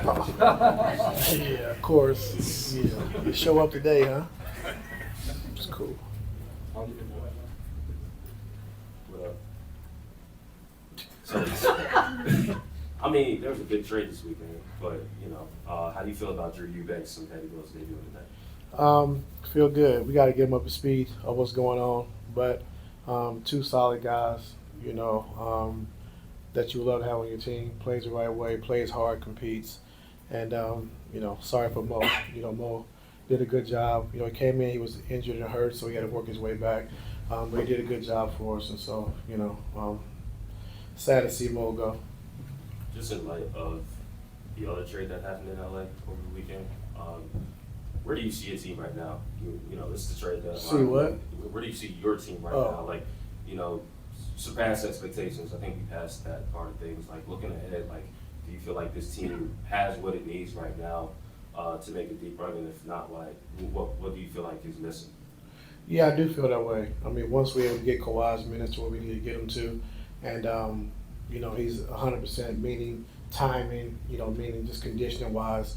Yeah, of course. Yeah, you show up today, huh? It's cool. What up? I mean, there was a big trade this weekend, but how do you feel about Drew Eubanks and Patty Mills debuting today? Feel good. We got to get him up to speed of what's going on. But two solid guys, that you would love to have on your team. Plays the right way, plays hard, competes. And, sorry for Mo. Mo did a good job. He came in, he was injured and hurt, so he had to work his way back. But he did a good job for us. And so, sad to see Mo go. Just in light of the other trade that happened in LA over the weekend, where do you see your team right now? This is the trade that. See what? Where do you see your team right now? Surpass expectations. I think we passed that part of things. Looking ahead, do you feel like this team has what it needs right now to make a deep run? And if not, what do you feel like is missing? Yeah, I do feel that way. I mean, once we're able to get Kawhi's minutes to where we need to get him to, and he's 100% meaning timing, meaning just conditioning wise.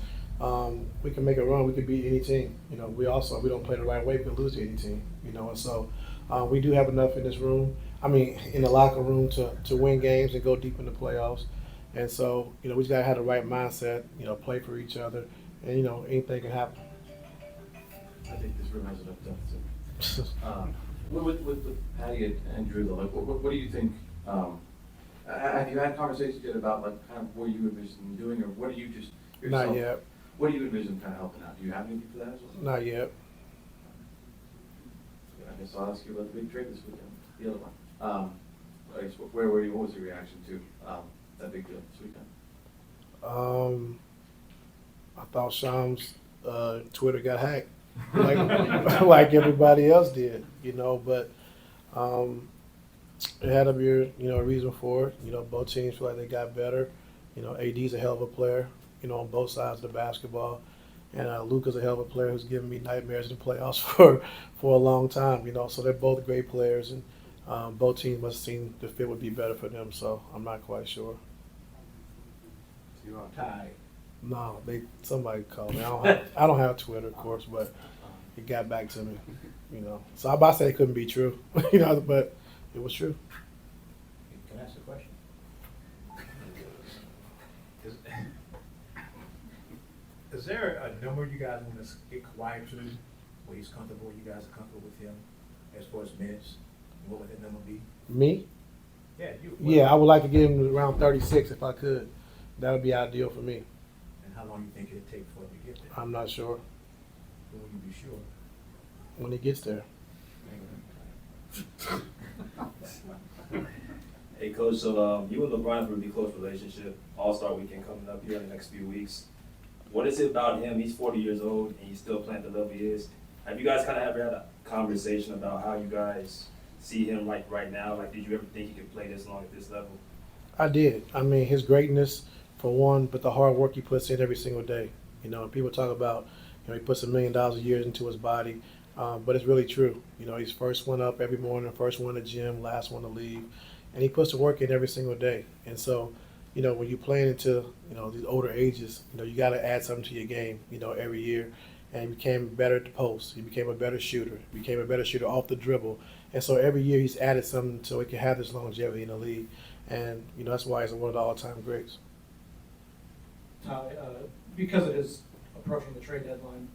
We can make a run. We can beat any team. If we don't play the right way, we can lose to any team. And so we do have enough in this room. I mean, in the locker room to win games and go deep in the playoffs. And so we just gotta have the right mindset. Play for each other, and anything can happen. I think this room has enough depth too. With Patty and Drew, though, what do you think? Have you had conversations yet about kind of what you envision doing, or what do you just yourself? Not yet. What do you envision kind of helping out? Do you have anything for that as well? Not yet. I guess I'll ask you about the big trade this weekend, the other one. I guess what was your reaction to that big deal this weekend? I thought Sham's Twitter got hacked, like everybody else did, But it had to be, a reason for it. Both teams feel like they got better. AD's a hell of a player, on both sides of the basketball. And Luka's a hell of a player who's given me nightmares in the playoffs for a long time, So they're both great players, and both teams must seem the fit would be better for them. So I'm not quite sure. You're on tie. No, somebody called me. I don't have Twitter, of course, but it got back to me, So I about to say it couldn't be true, but it was true. Can I ask a question? Is there a number you guys want to get Kawhi to where he's comfortable, you guys are comfortable with him as far as minutes? What would that number be? Me? Yeah, you. Yeah, I would like to get him around 36 if I could. That would be ideal for me. And how long you think it'd take for him to get there? I'm not sure. When will you be sure? When he gets there. Hey, Coach, so you and LeBron have a really close relationship. All-Star Weekend coming up here in the next few weeks. What is it about him? He's 40 years old and he's still playing at the level he is. Have you guys kind of ever had a conversation about how you guys see him right now? Did you ever think he could play this long at this level? I did. I mean, his greatness, for one, but the hard work he puts in every single day. And people talk about, he puts $1 million a year into his body, but it's really true. He's first one up every morning, first one to the gym, last one to leave, and he puts the work in every single day. And so, when you're playing into, these older ages, you got to add something to your game, every year. And he became better at the post. He became a better shooter. He became a better shooter off the dribble. And so every year he's added something so he can have this longevity in the league. And, that's why he's one of the all-time greats. Because it is approaching the trade deadline,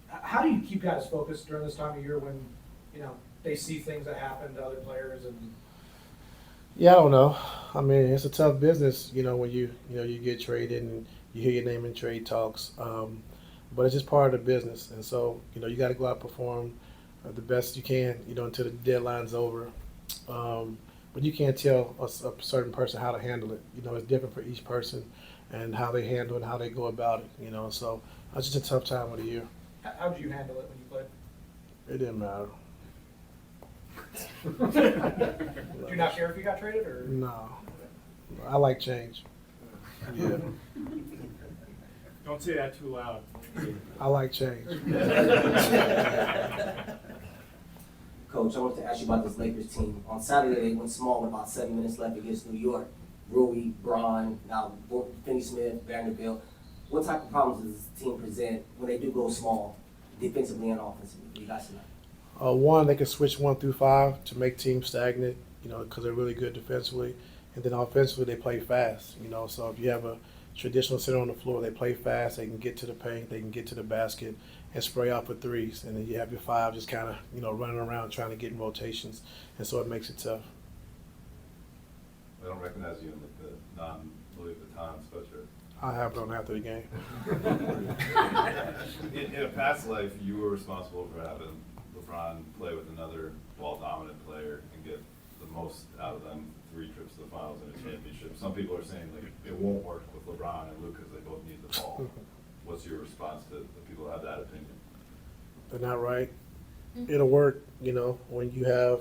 how do you keep guys focused during this time of year when, they see things that happen to other players? And Yeah, I don't know. I mean, it's a tough business, when you get traded and you hear your name in trade talks. But it's just part of the business. And so, you got to go out and perform the best you can, until the deadline's over. But you can't tell a certain person how to handle it. It's different for each person and how they handle it and how they go about it, So it's just a tough time of the year. how did you handle it when you played? It didn't matter. Do you not care if you got traded, or? No. I like change. Yeah. Don't say that too loud. I like change. Coach, I wanted to ask you about this Lakers team. On Saturday, they went small with about 7 minutes left against New York. Rui, Braun, now Finney Smith, Vanderbilt. what type of problems does this team present when they do go small, defensively and offensively? What do you guys see? One, they can switch 1 through 5 to make teams stagnant, because they're really good defensively. And then offensively, they play fast, So if you have a traditional center on the floor, they play fast. They can get to the paint, they can get to the basket, and spray out for threes. And then you have your 5 just kind of, running around trying to get in rotations. And so it makes it tough. I don't recognize you in the non-Louis Vuitton sweatshirt. I have it on after the game. In a past life, you were responsible for having LeBron play with another ball-dominant player and get the most out of them 3 trips to the finals and a championship. Some people are saying like it won't work with LeBron and Luka because they both need the ball. What's your response to the people who have that opinion? They're not right. It'll work, when you have,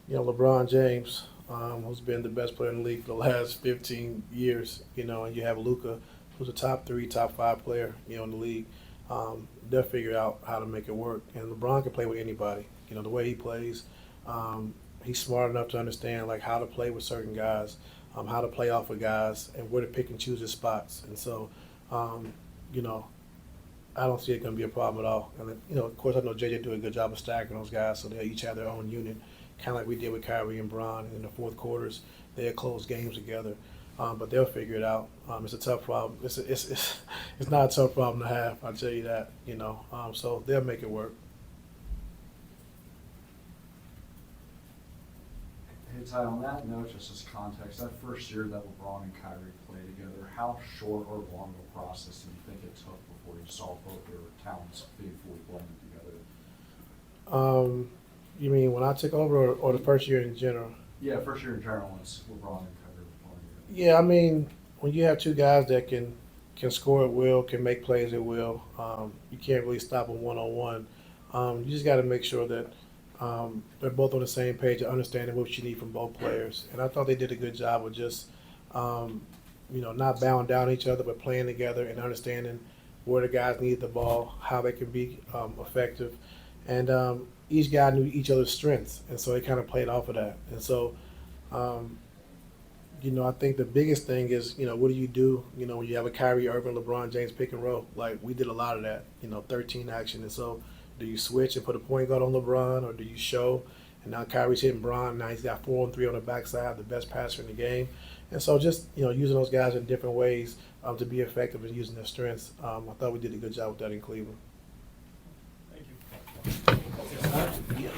LeBron James, who's been the best player in the league for the last 15 years, and you have Luka, who's a top 3, top 5 player, in the league. They'll figure out how to make it work. And LeBron can play with anybody. The way he plays, he's smart enough to understand like how to play with certain guys, how to play off of guys, and where to pick and choose his spots. And so, I don't see it going to be a problem at all. And then, of course, I know JJ do a good job of stacking those guys, so they each have their own unit, kind of like we did with Kyrie and Bron. And in the fourth quarters, they'll close games together. But they'll figure it out. It's a tough problem. It's not a tough problem to have, I'll tell you that, so they'll make it work. Hey Ty, on that note, just as context, that first year that LeBron and Kyrie played together, how short or long of a process do you think it took before you saw both their talents being fully blended together? You mean when I took over or the first year in general? Yeah, first year in general, once LeBron and Kyrie were playing together. Yeah, I mean, when you have 2 guys that can score at will, can make plays at will, you can't really stop them one-on-one. You just got to make sure that they're both on the same page and understanding what you need from both players. And I thought they did a good job of just, not bowing down each other, but playing together and understanding where the guys need the ball, how they can be effective. And each guy knew each other's strengths, and so they kind of played off of that. And so, I think the biggest thing is, what do you do, when you have a Kyrie Irving, LeBron James pick and roll? Like, we did a lot of that, 13 action. And so, do you switch and put a point guard on LeBron, or do you show? And now Kyrie's hitting Bron. Now he's got 4-on-3 on the backside, the best passer in the game. And so just, using those guys in different ways to be effective and using their strengths. I thought we did a good job with that in Cleveland. Thank you.